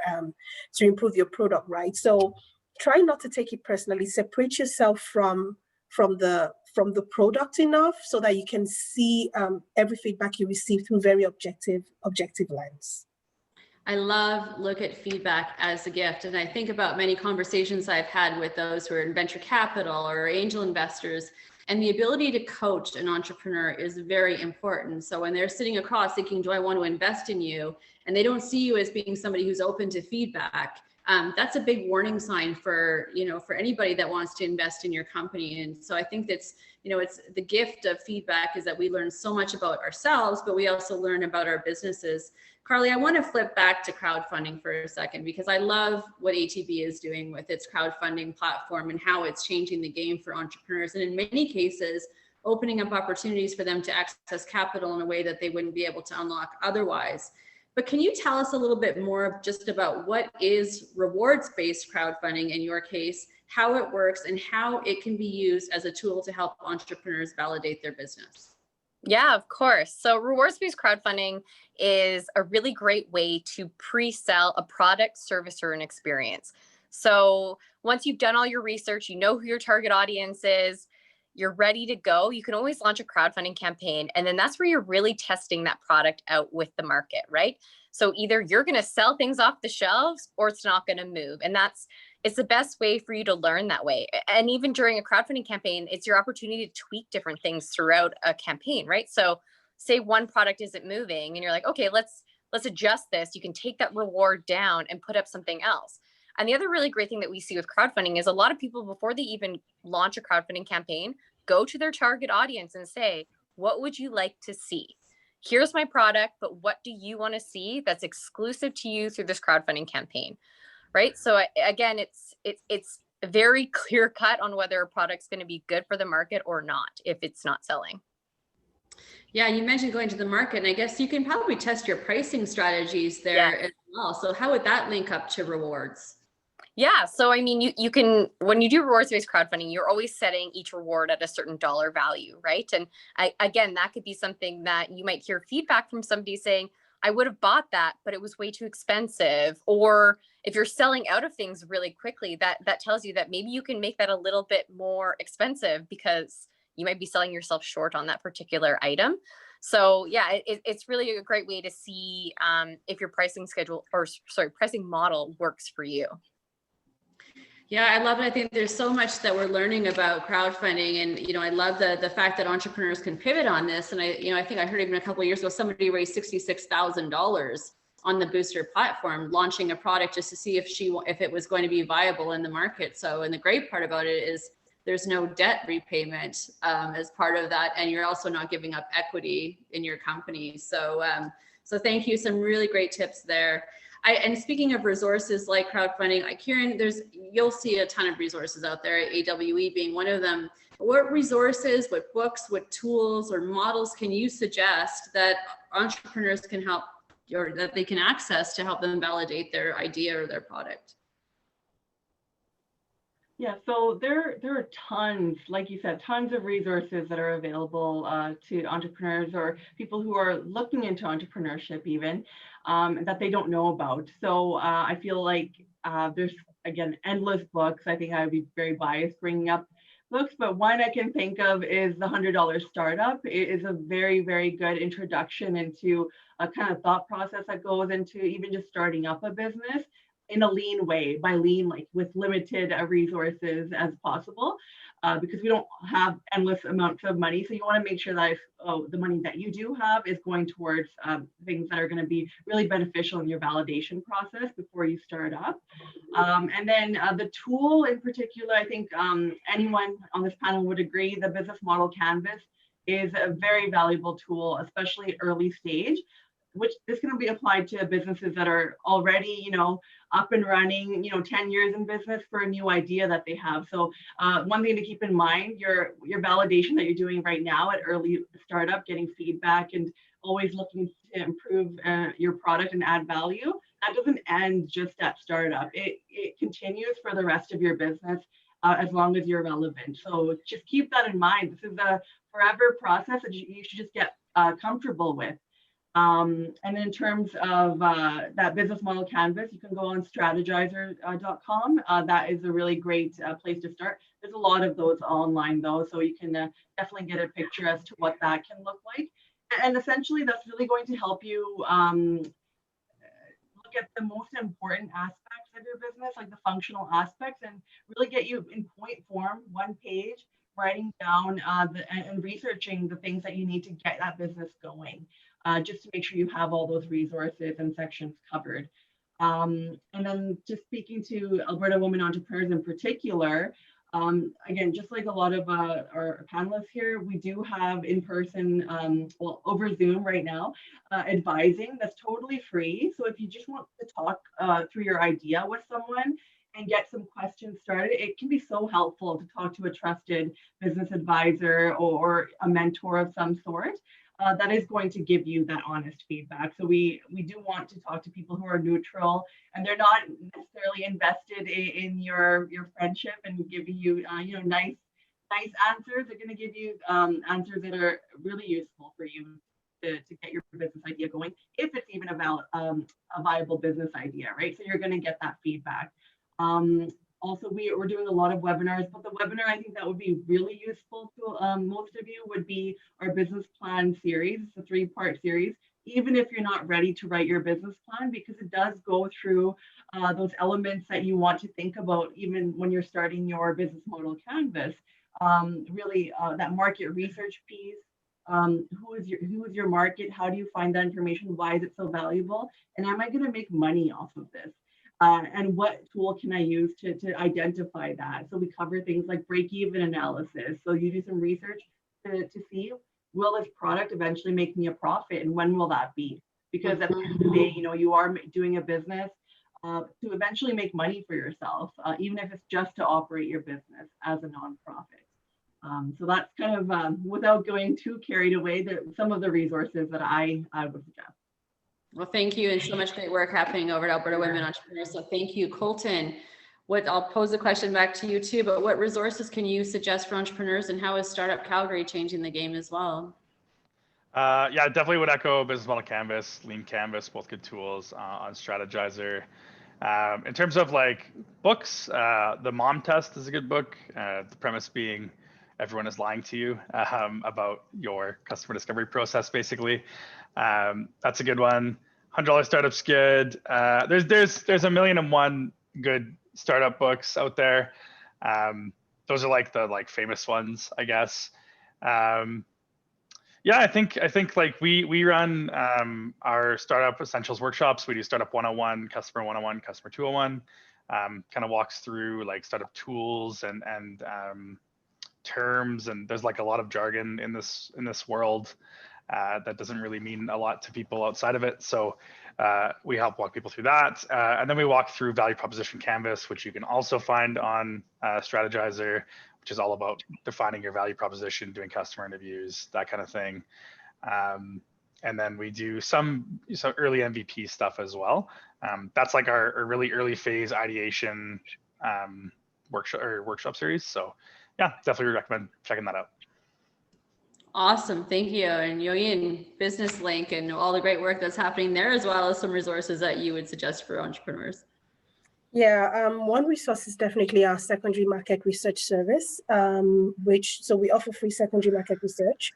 product, right? So try not to take it personally. Separate yourself from the product enough so that you can see every feedback you receive through very objective lens. I look at feedback as a gift. And I think about many conversations I've had with those who are in venture capital or angel investors, and the ability to coach an entrepreneur is very important. So when they're sitting across thinking, do I want to invest in you? And they don't see you as being somebody who's open to feedback. That's a big warning sign for anybody that wants to invest in your company. And so I think that's, it's the gift of feedback is that we learn so much about ourselves, but we also learn about our businesses. Carly, I want to flip back to crowdfunding for a second, because I love what ATB is doing with its crowdfunding platform and how it's changing the game for entrepreneurs. And in many cases, opening up opportunities for them to access capital in a way that they wouldn't be able to unlock otherwise. But can you tell us a little bit more just about what is rewards-based crowdfunding in your case, how it works, and how it can be used as a tool to help entrepreneurs validate their business? Yeah, of course. So rewards-based crowdfunding is a really great way to pre-sell a product, service, or an experience. So once you've done all your research, you know who your target audience is, you're ready to go, you can always launch a crowdfunding campaign. And then that's where you're really testing that product out with the market, right? So either you're going to sell things off the shelves or it's not going to move. And it's the best way for you to learn that way. And even during a crowdfunding campaign, it's your opportunity to tweak different things throughout a campaign, right? So say one product isn't moving and you're like, okay, let's adjust this. You can take that reward down and put up something else. And the other really great thing that we see with crowdfunding is a lot of people, before they even launch a crowdfunding campaign, go to their target audience and say, what would you like to see? Here's my product, but what do you want to see that's exclusive to you through this crowdfunding campaign, right? So again, it's very clear cut on whether a product's going to be good for the market or not if it's not selling. Yeah, you mentioned going to the market, and I guess you can probably test your pricing strategies there as well. So how would that link up to rewards? Yeah, so I mean, you can, when you do rewards-based crowdfunding, you're always setting each reward at a certain dollar value, right? And again, that could be something that you might hear feedback from somebody saying, I would have bought that, but it was way too expensive. Or if you're selling out of things really quickly, that tells you that maybe you can make that a little bit more expensive because you might be selling yourself short on that particular item. So yeah, it's really a great way to see if your pricing model works for you. Yeah, I love it. I think there's so much that we're learning about crowdfunding, and I love the fact that entrepreneurs can pivot on this. And I think I heard even a couple of years ago somebody raised $66,000 on the Booster platform, launching a product just to see if it was going to be viable in the market. So, and the great part about it is there's no debt repayment as part of that, and you're also not giving up equity in your company. So, so thank you. Some really great tips there. And speaking of resources like crowdfunding, Kieran, you'll see a ton of resources out there, AWE being one of them. What resources, what books, what tools or models can you suggest that entrepreneurs can help, or that they can access to help them validate their idea or their product? Yeah, so there are tons, like you said, tons of resources that are available to entrepreneurs or people who are looking into entrepreneurship even that they don't know about. So I feel like there's, again, endless books. I think I would be very biased bringing up books, but one I can think of is The $100 Startup. It is a very, very good introduction into a kind of thought process that goes into even just starting up a business in a lean way, by lean, like with limited resources as possible, because we don't have endless amounts of money. So you want to make sure that the money that you do have is going towards things that are going to be really beneficial in your validation process before you start up. And then the tool in particular, I think anyone on this panel would agree, the business model canvas is a very valuable tool, especially early stage, which is going to be applied to businesses that are already, up and running, 10 years in business for a new idea that they have. So one thing to keep in mind, your validation that you're doing right now at early startup, getting feedback and always looking to improve your product and add value, that doesn't end just at startup. It continues for the rest of your business as long as you're relevant. So just keep that in mind. This is a forever process that you should just get comfortable with. And in terms of that business model canvas, you can go on strategizer.com. That is a really great place to start. There's a lot of those online though, so you can definitely get a picture as to what that can look like. And essentially that's really going to help you look at the most important aspects of your business, like the functional aspects, and really get you in point form, one page, writing down and researching the things that you need to get that business going. Just to make sure you have all those resources and sections covered. And then just speaking to Alberta Women Entrepreneurs in particular, again, just like a lot of our panelists here, we do have in-person, well, over Zoom right now, advising that's totally free. So if you just want to talk through your idea with someone and get some questions started, it can be so helpful to talk to a trusted business advisor or a mentor of some sort. That is going to give you that honest feedback. So we do want to talk to people who are neutral and they're not necessarily invested in your friendship and giving you nice answers. They're going to give you answers that are really useful for you to get your business idea going, if it's even a viable business idea, right? So you're going to get that feedback. Also, we're doing a lot of webinars, but the webinar I think that would be really useful to most of you would be our business plan series. It's a 3-part series, even if you're not ready to write your business plan, because it does go through those elements that you want to think about even when you're starting your business model canvas. Really, that market research piece. Who is your market? How do you find that information? Why is it so valuable? And am I going to make money off of this? And what tool can I use to identify that? So we cover things like break-even analysis. So you do some research to see, will this product eventually make me a profit, and when will that be? Because at the end of the day, you are doing a business to eventually make money for yourself, even if it's just to operate your business as a nonprofit. So that's kind of, without going too carried away, some of the resources that I would suggest. Well, thank you, and so much great work happening over at Alberta Women Entrepreneurs. So thank you, Colton. I'll pose the question back to you too, but what resources can you suggest for entrepreneurs, and how is Startup Calgary changing the game as well? Yeah, definitely would echo Business Model Canvas, Lean Canvas, both good tools on Strategizer. In terms of like books, The Mom Test is a good book. The premise being everyone is lying to you about your customer discovery process, basically. That's a good one. $100 Startup's good. There's 1,000,001 good startup books out there. Those are like the famous ones, I guess. Yeah, I think like we run our startup essentials workshops. We do startup 101, customer 101, customer 201. Kind of walks through like startup tools and terms, and there's like a lot of jargon in this world that doesn't really mean a lot to people outside of it. So we help walk people through that. And then we walk through Value Proposition Canvas, which you can also find on Strategizer, which is all about defining your value proposition, doing customer interviews, that kind of thing. And then we do some early MVP stuff as well. That's like our really early phase ideation workshop series. So yeah, definitely recommend checking that out. Awesome, thank you. And Yoyin, Business Link and all the great work that's happening there, as well as some resources that you would suggest for entrepreneurs. Yeah, one resource is definitely our secondary market research service, so we offer free secondary market research.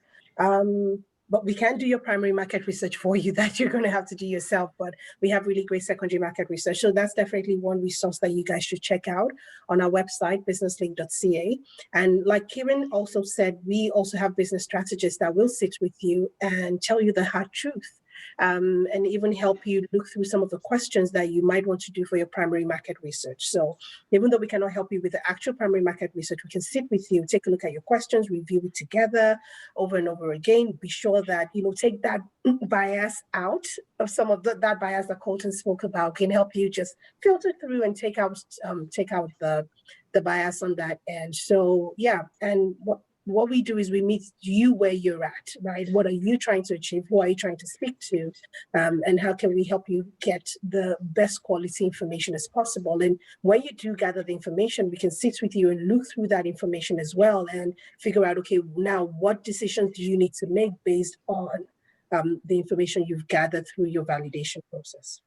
But we can do your primary market research for you that you're going to have to do yourself. But we have really great secondary market research. So that's definitely one resource that you guys should check out on our website, businesslink.ca. And like Kieran also said, we also have business strategists that will sit with you and tell you the hard truth. And even help you look through some of the questions that you might want to do for your primary market research. So even though we cannot help you with the actual primary market research, we can sit with you, take a look at your questions, review it together over and over again. Be sure that, take that bias out of some of that bias that Colton spoke about, can help you just filter through and take out the bias on that end. So yeah, and what we do is we meet you where you're at, right? What are you trying to achieve? Who are you trying to speak to? And how can we help you get the best quality information as possible? And when you do gather the information, we can sit with you and look through that information as well and figure out, okay, now what decisions do you need to make based on the information you've gathered through your validation process?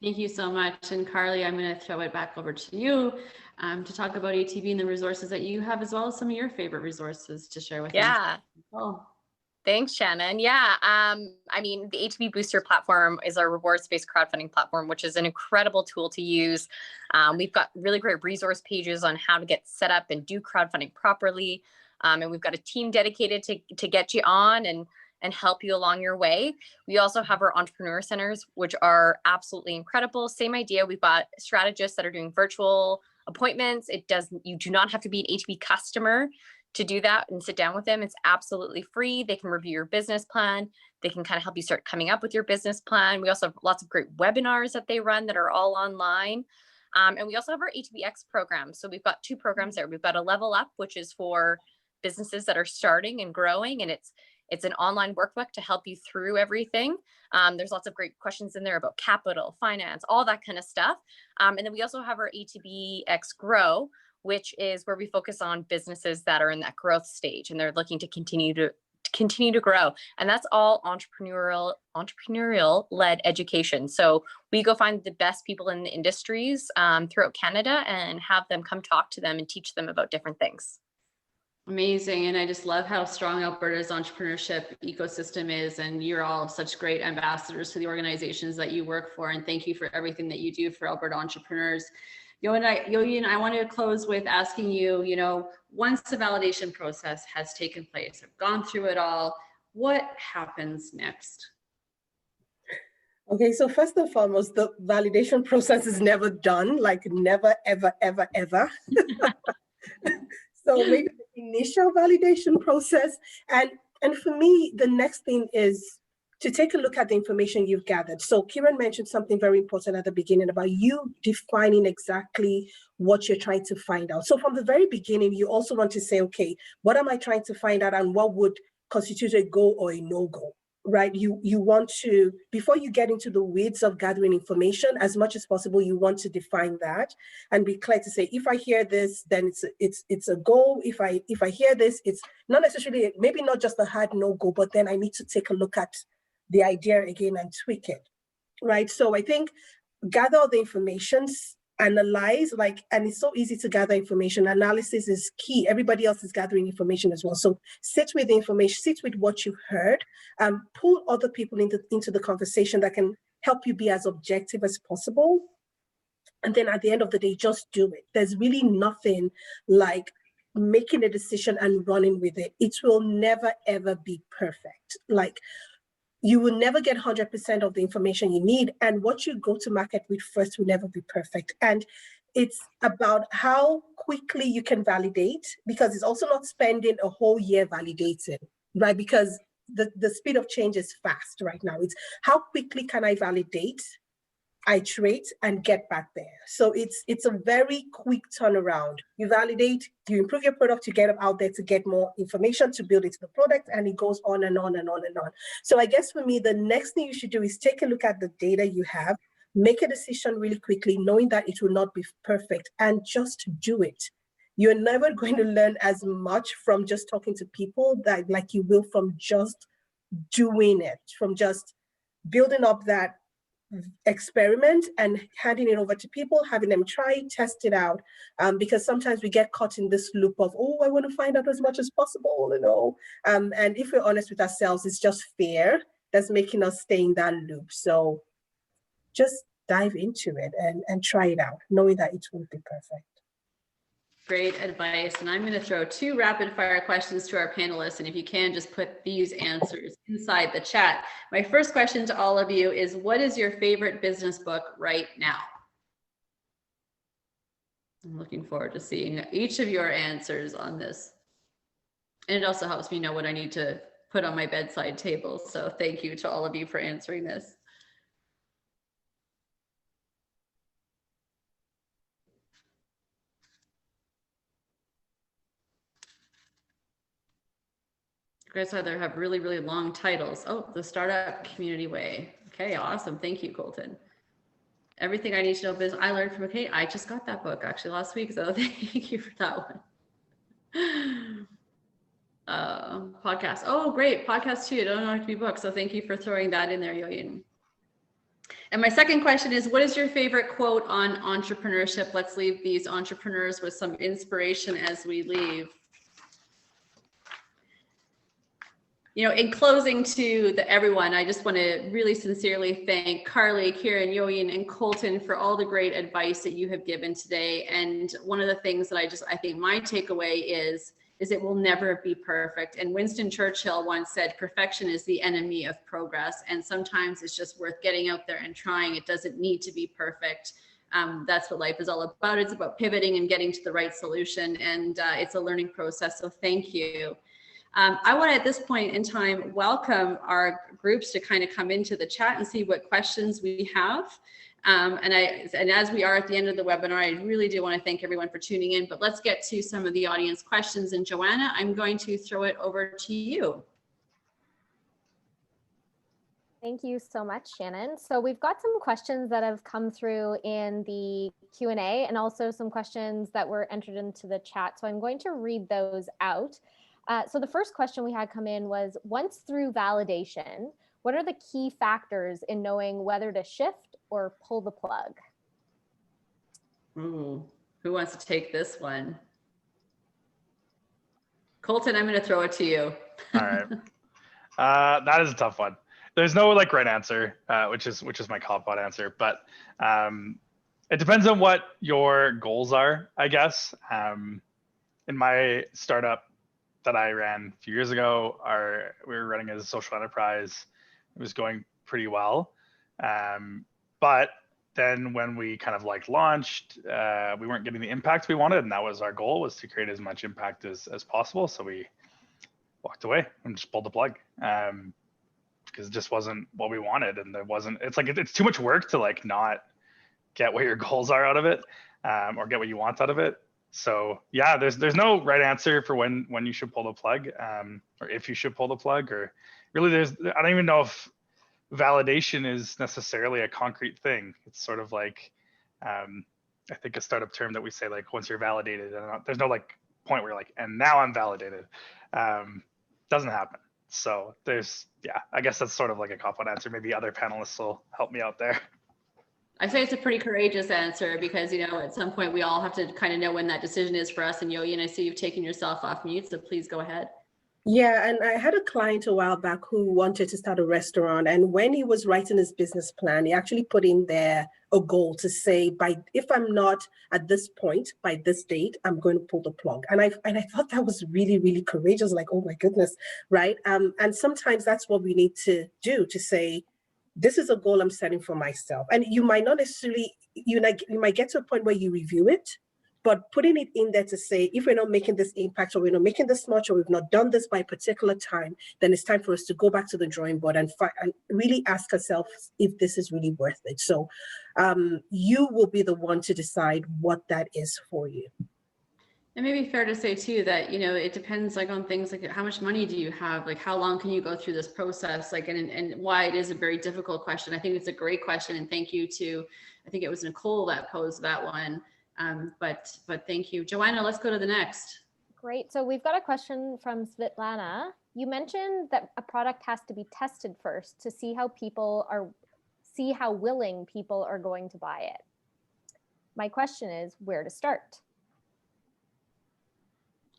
Thank you so much. And Carly, I'm going to throw it back over to you to talk about ATB and the resources that you have, as well as some of your favorite resources to share with us. Yeah. Thanks, Shannon. Yeah, I mean, the ATB Booster platform is our rewards-based crowdfunding platform, which is an incredible tool to use. We've got really great resource pages on how to get set up and do crowdfunding properly. And we've got a team dedicated to get you on and help you along your way. We also have our entrepreneur centers, which are absolutely incredible. Same idea. We've got strategists that are doing virtual appointments. You do not have to be an ATB customer to do that and sit down with them. It's absolutely free. They can review your business plan. They can kind of help you start coming up with your business plan. We also have lots of great webinars that they run that are all online. And we also have our ATBX program. So we've got 2 programs there. We've got a Level Up, which is for businesses that are starting and growing, and it's an online workbook to help you through everything. There's lots of great questions in there about capital, finance, all that kind of stuff. And then we also have our ATBX Grow, which is where we focus on businesses that are in that growth stage and they're looking to continue to grow. And that's all entrepreneurial led education. So we go find the best people in the industries throughout Canada and have them come talk to them and teach them about different things. Amazing. And I just love how strong Alberta's entrepreneurship ecosystem is. And you're all such great ambassadors to the organizations that you work for. And thank you for everything that you do for Alberta entrepreneurs. Yoyin, I want to close with asking you, once the validation process has taken place, I've gone through it all, what happens next? Okay, so first and foremost, the validation process is never done, like never, ever, ever, ever. So maybe the initial validation process. And for me, the next thing is to take a look at the information you've gathered. So Kieran mentioned something very important at the beginning about you defining exactly what you're trying to find out. So from the very beginning, you also want to say, okay, what am I trying to find out and what would constitute a go or a no-go? Right? You want to, before you get into the weeds of gathering information, as much as possible, you want to define that and be clear to say, if I hear this, then it's a go. If I hear this, it's not necessarily, maybe not just a hard no-go, but then I need to take a look at the idea again and tweak it, right? So I think gather all the information, analyze, and it's so easy to gather information. Analysis is key. Everybody else is gathering information as well. So sit with the information, sit with what you heard, pull other people into the conversation that can help you be as objective as possible. And then at the end of the day, just do it. There's really nothing like making a decision and running with it. It will never, ever be perfect. You will never get 100% of the information you need. And what you go to market with first will never be perfect. And it's about how quickly you can validate, because it's also not spending a whole year validating, right? Because the speed of change is fast right now. It's how quickly can I validate, iterate, and get back there. So it's a very quick turnaround. You validate, you improve your product, you get it out there to get more information to build into the product, and it goes on and on and on and on. So I guess for me, the next thing you should do is take a look at the data you have, make a decision really quickly, knowing that it will not be perfect, and just do it. You're never going to learn as much from just talking to people like you will from just doing it, from just building up that experiment and handing it over to people, having them try, test it out, because sometimes we get caught in this loop of, I want to find out as much as possible, and if we're honest with ourselves, it's just fear that's making us stay in that loop. So just dive into it and try it out, knowing that it won't be perfect. Great advice. And I'm going to throw 2 rapid fire questions to our panelists. And if you can, just put these answers inside the chat. My first question to all of you is, what is your favorite business book right now? I'm looking forward to seeing each of your answers on this. And it also helps me know what I need to put on my bedside table. So thank you to all of you for answering this. guys either have really, really long titles. Oh, the Startup Community Way. Okay, awesome. Thank you, Colton. Everything I Need to Know Business I learned from Kate. I just got that book actually last week, so thank you for that one. Podcast. Oh, great. Podcast too. It don't have to be books. So thank you for throwing that in there, Yoyin. And my second question is, what is your favorite quote on entrepreneurship? Let's leave these entrepreneurs with some inspiration as we leave. You know, in closing to everyone, I just want to really sincerely thank Carly, Kieran, Yoyin, and Colton for all the great advice that you have given today. And one of the things that I think my takeaway is it will never be perfect. And Winston Churchill once said, perfection is the enemy of progress. And sometimes it's just worth getting out there and trying. It doesn't need to be perfect. That's what life is all about. It's about pivoting and getting to the right solution. And it's a learning process. So thank you. I want to, at this point in time, welcome our groups to kind of come into the chat and see what questions we have. And as we are at the end of the webinar, I really do want to thank everyone for tuning in, but let's get to some of the audience questions. And Joanna, I'm going to throw it over to you. Thank you so much, Shannon. So we've got some questions that have come through in the Q&A and also some questions that were entered into the chat. So I'm going to read those out. So the first question we had come in was, once through validation, what are the key factors in knowing whether to shift or pull the plug? Ooh, who wants to take this one? Colton, I'm going to throw it to you. All right. That is a tough one. There's no like right answer, which is my cop-out answer, but it depends on what your goals are, I guess. In my startup that I ran a few years ago, we were running as a social enterprise. It was going pretty well. But then when we kind of like launched, we weren't getting the impact we wanted. And that was our goal, was to create as much impact as possible. So we walked away and just pulled the plug because it just wasn't what we wanted. And it's too much work to like not get what your goals are out of it or get what you want out of it. So yeah, there's no right answer for when you should pull the plug or if you should pull the plug, or really I don't even know if validation is necessarily a concrete thing. It's sort of like, I think a startup term that we say, like, once you're validated, there's no like point where you're like, and now I'm validated. Doesn't happen. So I guess that's sort of like a cop-out answer. Maybe other panelists will help me out there. I say it's a pretty courageous answer because, you know, at some point we all have to kind of know when that decision is for us. And Yoyin, I see you've taken yourself off mute, so please go ahead. Yeah, and I had a client a while back who wanted to start a restaurant, and when he was writing his business plan, he actually put in there a goal to say, if I'm not at this point by this date, I'm going to pull the plug. And I thought that was really, really courageous. Like, oh my goodness, right? And sometimes that's what we need to do, to say, this is a goal I'm setting for myself. And you might not necessarily, you might get to a point where you review it, but putting it in there to say, if we're not making this impact, or we're not making this much, or we've not done this by a particular time, then it's time for us to go back to the drawing board and really ask ourselves if this is really worth it. So you will be the one to decide what that is for you. It may be fair to say too that, you know, it depends like on things like how much money do you have, like how long can you go through this process, like and why it is a very difficult question. I think it's a great question, and thank you to, I think it was Nicole that posed that one. But thank you. Joanna, let's go to the next. Great. So we've got a question from Svetlana. You mentioned that a product has to be tested first to see how willing people are going to buy it. My question is, where to start?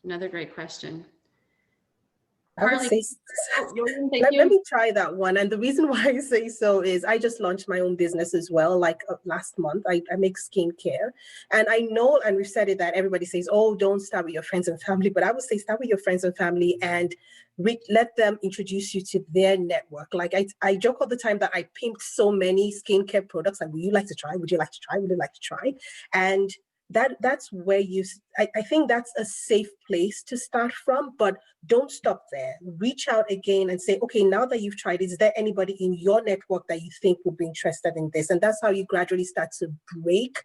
Another great question. Let me try that one. And the reason why I say so is I just launched my own business as well, like last month. I make skincare. And I know, and we've said it, that everybody says, oh, don't start with your friends and family. But I would say start with your friends and family and let them introduce you to their network. Like I joke all the time that I pimped so many skincare products. Like, would you like to try? Would you like to try? Would you like to try? And that's where I think that's a safe place to start from, but don't stop there. Reach out again and say, okay, now that you've tried, is there anybody in your network that you think would be interested in this? And that's how you gradually start to break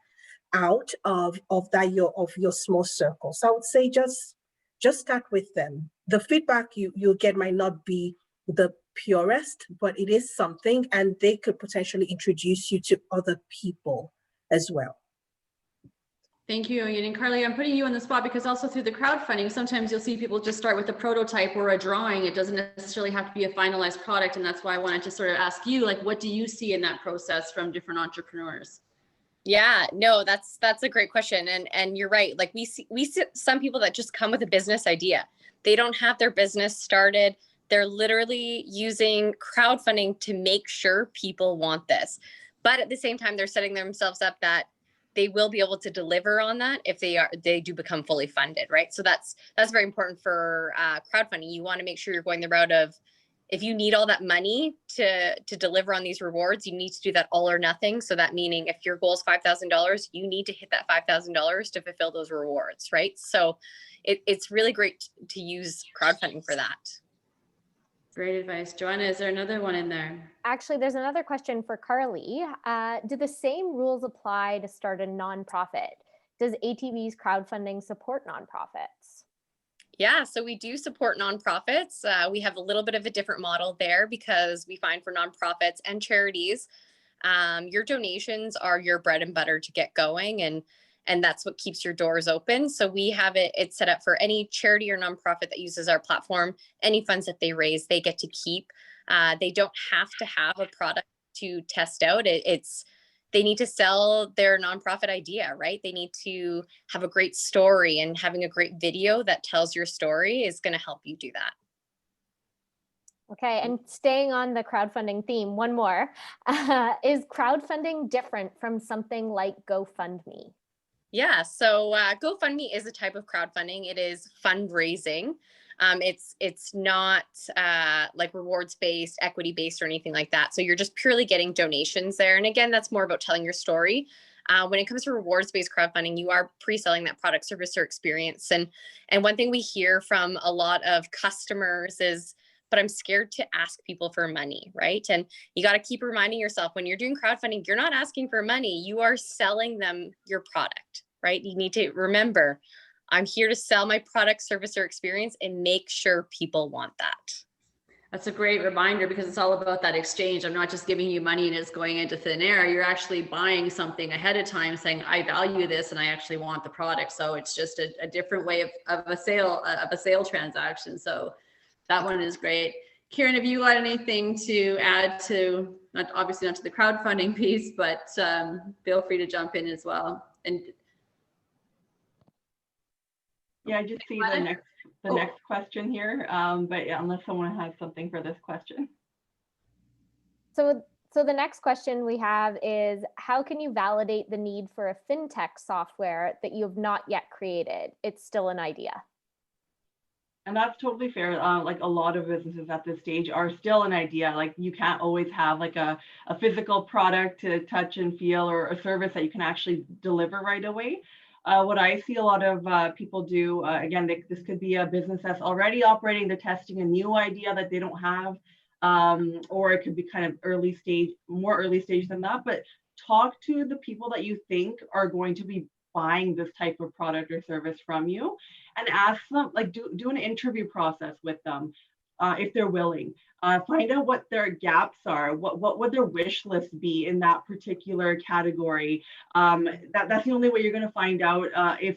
out of your small circle. So I would say just just start with them. The feedback you'll get might not be the purest, but it is something, and they could potentially introduce you to other people as well. Thank you, Ian. And Carly, I'm putting you on the spot because also through the crowdfunding, sometimes you'll see people just start with a prototype or a drawing. It doesn't necessarily have to be a finalized product. And that's why I wanted to sort of ask you, like, what do you see in that process from different entrepreneurs? Yeah, no, that's a great question. And you're right. Like we see some people that just come with a business idea. They don't have their business started. They're literally using crowdfunding to make sure people want this. But at the same time, they're setting themselves up that they will be able to deliver on that if they do become fully funded, right? So that's very important for crowdfunding. You want to make sure you're going the route of, if you need all that money to deliver on these rewards, you need to do that all or nothing. So that meaning if your goal is $5,000, you need to hit that $5,000 to fulfill those rewards, right? So it's really great to use crowdfunding for that. Great advice. Joanna, is there another one in there? Actually, there's another question for Carly. Do the same rules apply to start a nonprofit? Does ATB's crowdfunding support nonprofits? Yeah, so we do support nonprofits. We have a little bit of a different model there because we find for nonprofits and charities, your donations are your bread and butter to get going, and that's what keeps your doors open. So we have it's set up for any charity or nonprofit that uses our platform. Any funds that they raise, they get to keep. They don't have to have a product to test out. They need to sell their nonprofit idea, right? They need to have a great story, and having a great video that tells your story is going to help you do that. Okay, and staying on the crowdfunding theme, one more. Is crowdfunding different from something like GoFundMe? Yeah, so GoFundMe is a type of crowdfunding. It is fundraising. It's not like rewards-based, equity-based, or anything like that. So you're just purely getting donations there. And again, that's more about telling your story. When it comes to rewards-based crowdfunding, you are pre-selling that product, service, or experience. And one thing we hear from a lot of customers is, but I'm scared to ask people for money, right? And you got to keep reminding yourself, when you're doing crowdfunding, you're not asking for money, you are selling them your product, right? You need to remember, I'm here to sell my product, service, or experience, and make sure people want that. That's a great reminder, because it's all about that exchange. I'm not just giving you money and it's going into thin air. You're actually buying something ahead of time saying, I value this and I actually want the product. So it's just a different way of a sale transaction. So that one is great. Kieran, have you got anything to add to, obviously not to the crowdfunding piece, but feel free to jump in as well. And yeah, I just see the next question here, but yeah, unless someone has something for this question. So the next question we have is, how can you validate the need for a fintech software that you have not yet created? It's still an idea. And that's totally fair. Like a lot of businesses at this stage are still an idea. Like you can't always have like a physical product to touch and feel, or a service that you can actually deliver right away. What I see a lot of people do, again, this could be a business that's already operating, they're testing a new idea that they don't have, or it could be kind of more early stage than that. But talk to the people that you think are going to be buying this type of product or service from you, and ask them, like do an interview process with them if they're willing. Find out what their gaps are, what would their wish list be in that particular category. That's the only way you're going to find out if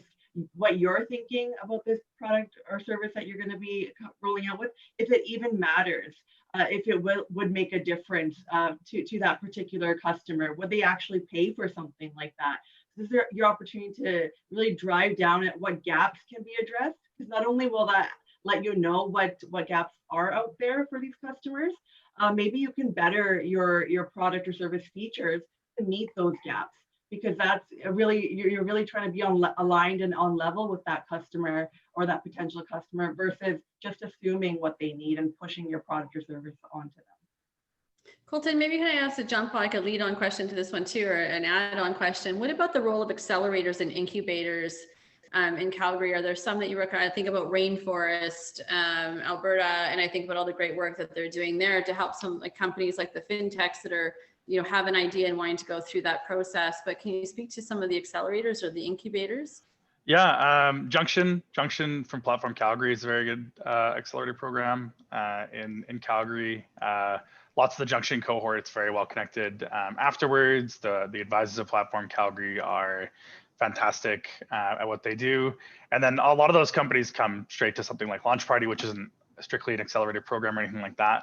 what you're thinking about this product or service that you're going to be rolling out with, if it even matters, if it would make a difference to that particular customer. Would they actually pay for something like that? This is your opportunity to really drive down at what gaps can be addressed, because not only will that let you know what gaps are out there for these customers, maybe you can better your product or service features to meet those gaps, because that's really, you're really trying to be aligned and on level with that customer or that potential customer, versus just assuming what they need and pushing your product or service onto them. Colton, maybe can I ask to jump like a lead on question to this one too, or an add-on question? What about the role of accelerators and incubators in Calgary? Are there some that you recommend? I think about Rainforest, Alberta, and I think about all the great work that they're doing there to help some like companies like the fintechs that are, have an idea and wanting to go through that process. But can you speak to some of the accelerators or the incubators? Yeah, Junction from Platform Calgary is a very good accelerator program in Calgary. Lots of the Junction cohort, it's very well connected. Afterwards, the advisors of Platform Calgary are fantastic at what they do. And then a lot of those companies come straight to something like Launch Party, which isn't strictly an accelerator program or anything like that,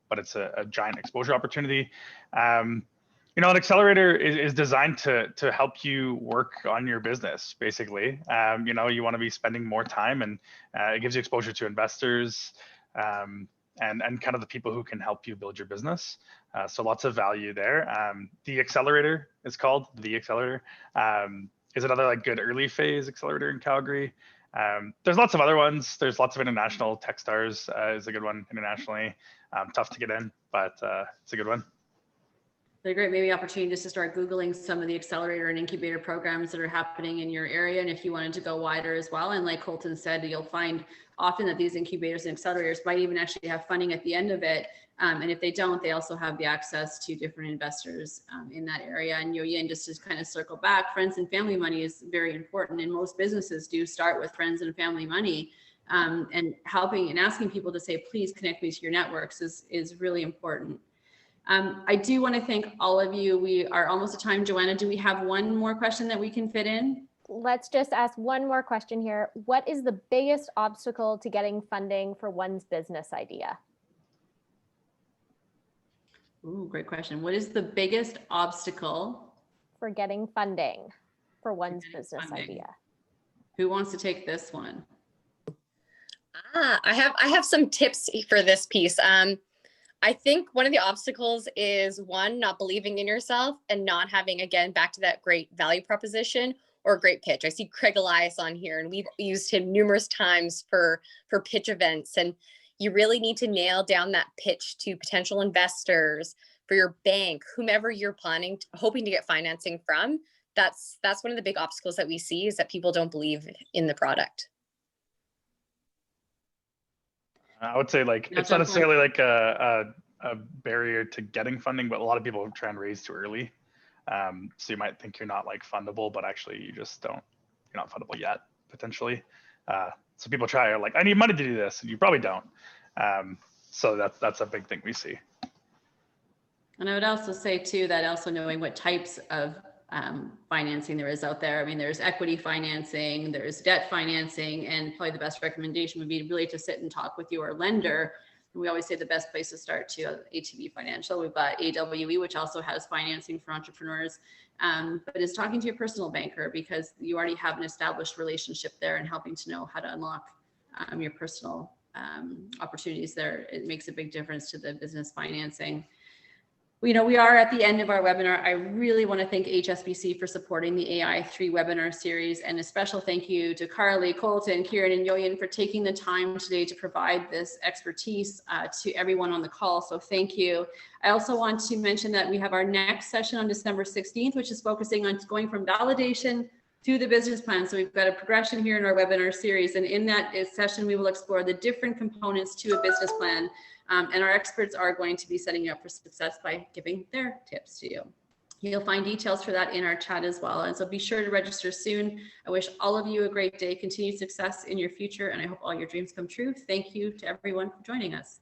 but it's a giant exposure opportunity. You know, an accelerator is designed to help you work on your business, basically. You know, you want to be spending more time, and it gives you exposure to investors and kind of the people who can help you build your business. So lots of value there. The Accelerator is called, the Accelerator, is another like good early phase accelerator in Calgary. There's lots of other ones. There's lots of international. Techstars is a good one internationally. Tough to get in, but it's a good one. They're great, maybe opportunity just to start Googling some of the accelerator and incubator programs that are happening in your area. And if you wanted to go wider as well. And like Colton said, you'll find often that these incubators and accelerators might even actually have funding at the end of it. And if they don't, they also have the access to different investors in that area. And Yoyin, just to kind of circle back, friends and family money is very important. And most businesses do start with friends and family money. And helping and asking people to say, please connect me to your networks is really important. I do want to thank all of you. We are almost at time. Joanna, do we have one more question that we can fit in? Let's just ask one more question here. What is the biggest obstacle to getting funding for one's business idea? Ooh, great question. What is the biggest obstacle for getting funding for one's business idea? Who wants to take this one? I have some tips for this piece. I think one of the obstacles is one, not believing in yourself and not having, again, back to that great value proposition or a great pitch. I see Craig Elias on here, and we've used him numerous times for pitch events. And you really need to nail down that pitch to potential investors, for your bank, whomever you're hoping to get financing from. That's one of the big obstacles that we see, is that people don't believe in the product. I would say like it's not necessarily like a barrier to getting funding, but a lot of people try and raise too early. So you might think you're not like fundable, but actually you just you're not fundable yet, potentially. So people try like, I need money to do this, and you probably don't. So that's a big thing we see. And I would also say too, that also knowing what types of financing there is out there. I mean, there's equity financing, there's debt financing, and probably the best recommendation would be really to sit and talk with your lender. And we always say the best place to start to ATB Financial. We've got AWE, which also has financing for entrepreneurs, but is talking to your personal banker, because you already have an established relationship there, and helping to know how to unlock your personal opportunities there. It makes a big difference to the business financing. You know, we are at the end of our webinar. I really want to thank HSBC for supporting the AI3 webinar series, and a special thank you to Carly, Colton, Kieran, and Yoyin for taking the time today to provide this expertise to everyone on the call. So thank you. I also want to mention that we have our next session on December 16th, which is focusing on going from validation to the business plan. So we've got a progression here in our webinar series, and in that session, we will explore the different components to a business plan. And our experts are going to be setting you up for success by giving their tips to you. You'll find details for that in our chat as well. And so be sure to register soon. I wish all of you a great day, continued success in your future, and I hope all your dreams come true. Thank you to everyone for joining us.